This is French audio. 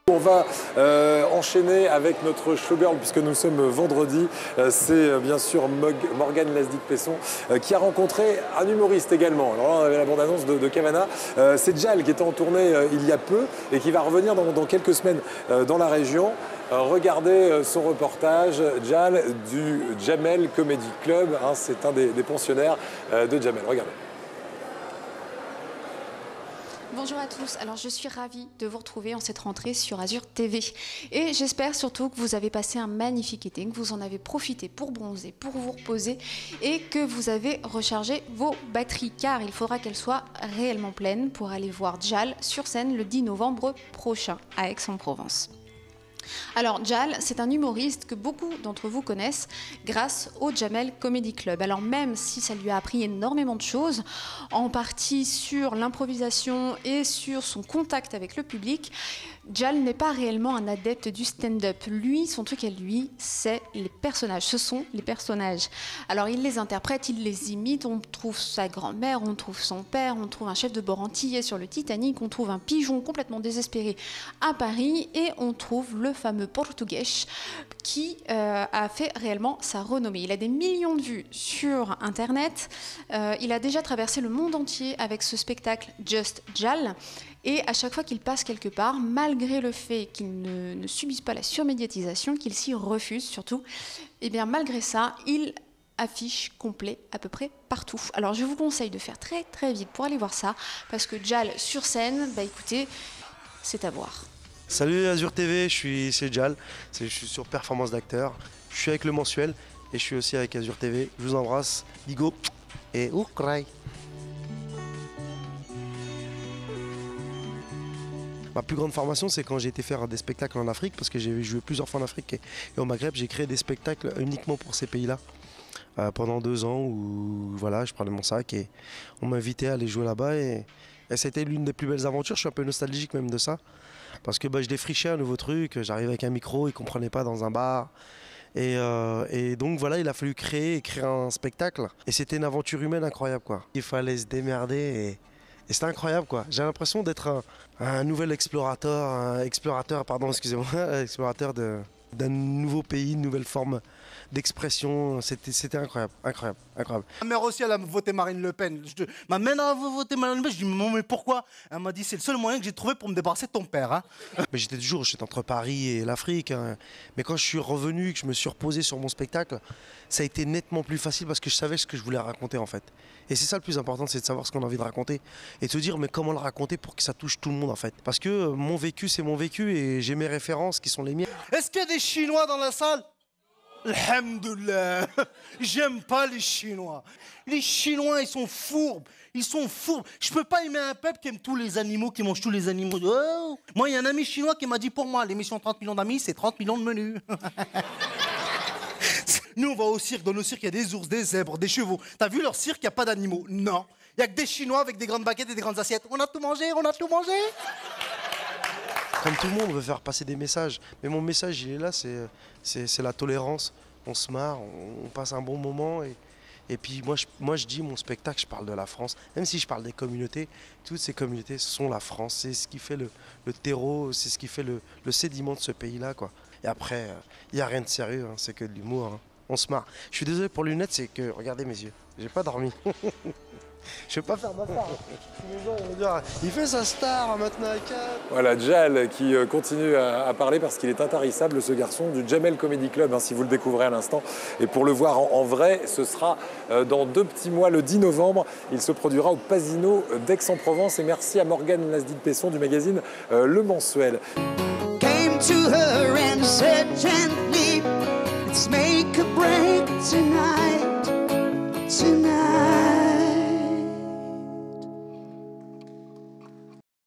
On va enchaîner avec notre showgirl puisque nous sommes vendredi. C'est bien sûr Morgane Lasdic-Pesson qui a rencontré un humoriste également. Alors là, on avait la bande-annonce de Cavana. C'est Jal qui était en tournée il y a peu et qui va revenir dans quelques semaines dans la région. Regardez son reportage, Jal du Jamel Comedy Club. Hein, c'est un des pensionnaires de Jamel. Regardez. Bonjour à tous, alors je suis ravie de vous retrouver en cette rentrée sur Azur TV et j'espère surtout que vous avez passé un magnifique été, que vous en avez profité pour bronzer, pour vous reposer et que vous avez rechargé vos batteries car il faudra qu'elles soient réellement pleines pour aller voir Jal sur scène le 10 novembre prochain à Aix-en-Provence. Alors Jal, c'est un humoriste que beaucoup d'entre vous connaissent grâce au Jamel Comedy Club. Alors même si ça lui a appris énormément de choses, en partie sur l'improvisation et sur son contact avec le public, Jal n'est pas réellement un adepte du stand-up. Lui, son truc à lui, c'est les personnages. Ce sont les personnages. Alors il les interprète, il les imite, on trouve sa grand-mère, on trouve son père, on trouve un chef de bord antillais sur le Titanic, on trouve un pigeon complètement désespéré à Paris et on trouve le fameux Portugais qui a fait réellement sa renommée. Il a des millions de vues sur Internet. Il a déjà traversé le monde entier avec ce spectacle Just Jal. Et à chaque fois qu'il passe quelque part, malgré le fait qu'il ne subisse pas la surmédiatisation, qu'il s'y refuse surtout, et bien malgré ça, il affiche complet à peu près partout. Alors je vous conseille de faire très très vite pour aller voir ça, parce que Jal sur scène, bah écoutez, c'est à voir. Salut Azur TV, c'est Jal, je suis sur Performance d'acteur, je suis avec le mensuel et je suis aussi avec Azur TV. Je vous embrasse, bigo et oukrai. Ma plus grande formation, c'est quand j'ai été faire des spectacles en Afrique, parce que j'ai joué plusieurs fois en Afrique et au Maghreb, j'ai créé des spectacles uniquement pour ces pays-là. Pendant 2 ans où voilà, je prenais mon sac et on m'invitait à aller jouer là-bas et c'était l'une des plus belles aventures. Je suis un peu nostalgique même de ça. Parce que je défrichais un nouveau truc, j'arrivais avec un micro, ils ne comprenaient pas dans un bar. Et donc voilà, il a fallu créer un spectacle. Et c'était une aventure humaine incroyable, quoi. Il fallait se démerder et c'était incroyable, quoi. J'ai l'impression d'être un nouvel explorateur d'un nouveau pays, une nouvelle forme d'expression. C'était incroyable, incroyable, incroyable. Ma mère aussi, elle a voté Marine Le Pen. Ma mère a voté Marine Le Pen. Je dis, maman, mais pourquoi? Elle m'a dit, c'est le seul moyen que j'ai trouvé pour me débarrasser de ton père. Hein. Mais j'étais entre Paris et l'Afrique. Hein. Mais quand je suis revenu, que je me suis reposé sur mon spectacle, ça a été nettement plus facile parce que je savais ce que je voulais raconter en fait. Et c'est ça le plus important, c'est de savoir ce qu'on a envie de raconter. Et de se dire, mais comment le raconter pour que ça touche tout le monde en fait. Parce que mon vécu, c'est mon vécu et j'ai mes références qui sont les miennes. Est-ce qu'il y a des Chinois dans la salle? Alhamdoulilah. J'aime pas les Chinois. Les Chinois, ils sont fourbes. Ils sont fourbes. Je peux pas aimer un peuple qui aime tous les animaux, qui mange tous les animaux. Oh. Moi, il y a un ami chinois qui m'a dit, pour moi, l'émission 30 millions d'amis, c'est 30 millions de menus. Nous, on va au cirque. Dans nos cirques, il y a des ours, des zèbres, des chevaux. T'as vu leur cirque, il n'y a pas d'animaux? Non. Il n'y a que des Chinois avec des grandes baguettes et des grandes assiettes. On a tout mangé, on a tout mangé. Comme tout le monde, on veut faire passer des messages. Mais mon message, il est là, c'est la tolérance. On se marre, on passe un bon moment. Et puis moi, je dis, mon spectacle, je parle de la France. Même si je parle des communautés, toutes ces communautés sont la France. C'est ce qui fait le terreau, c'est ce qui fait le sédiment de ce pays-là, quoi. Et après, il n'y a rien de sérieux, hein, c'est que de l'humour. Hein. On se marre. Je suis désolé pour les lunettes, c'est que, regardez mes yeux, j'ai pas dormi. Je vais pas faire ma part. Les gens vont dire, il fait sa star maintenant à 4. Voilà, Jal qui continue à parler parce qu'il est intarissable, ce garçon du Jamel Comedy Club, hein, si vous le découvrez à l'instant. Et pour le voir en vrai, ce sera dans 2 petits mois, le 10 novembre. Il se produira au Pasino d'Aix-en-Provence. Et merci à Morgane Lasdic-Pesson du magazine Le Mensuel. Came to her and said gently, it's make or break tonight, tonight.